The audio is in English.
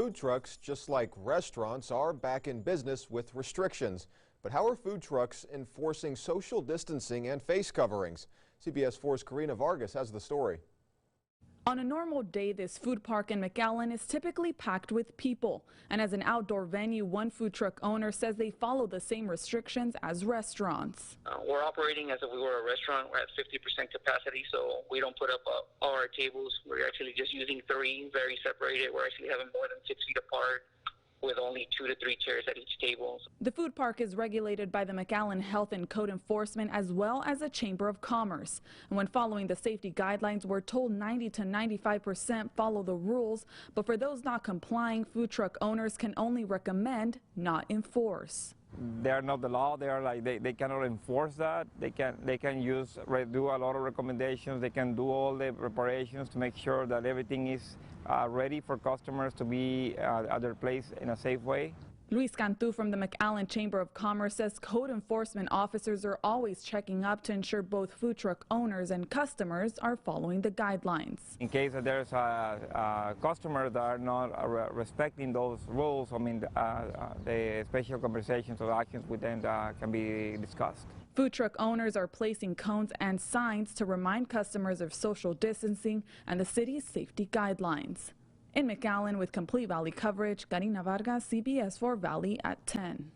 Food trucks, just like restaurants, are back in business with restrictions. But how are food trucks enforcing social distancing and face coverings? CBS 4's Karina Vargas has the story. On a normal day, this food park in McAllen is typically packed with people. And as an outdoor venue, one food truck owner says they follow the same restrictions as restaurants. We're operating as if we were a restaurant. We're at 50% capacity, so we don't put up all our tables. We're actually just using 3, very separated. We're actually having more than 6 feet apart, with only 2 to 3 chairs at each table. The food park is regulated by the McAllen Health and Code Enforcement as well as a Chamber of Commerce. And when following the safety guidelines, we're told 90 to 95% follow the rules. But for those not complying, food truck owners can only recommend, not enforce. They are not the law. They are like they cannot enforce that. They can do a lot of recommendations. They can do all the preparations to make sure that everything is ready for customers to be at their place in a safe way. Luis Cantu from the McAllen Chamber of Commerce says code enforcement officers are always checking up to ensure both food truck owners and customers are following the guidelines. In case that there's customers that are not respecting those rules, I mean, the special conversations or actions with them can be discussed. Food truck owners are placing cones and signs to remind customers of social distancing and the city's safety guidelines. In McAllen with complete Valley coverage, Karina Vargas, CBS 4 Valley at 10.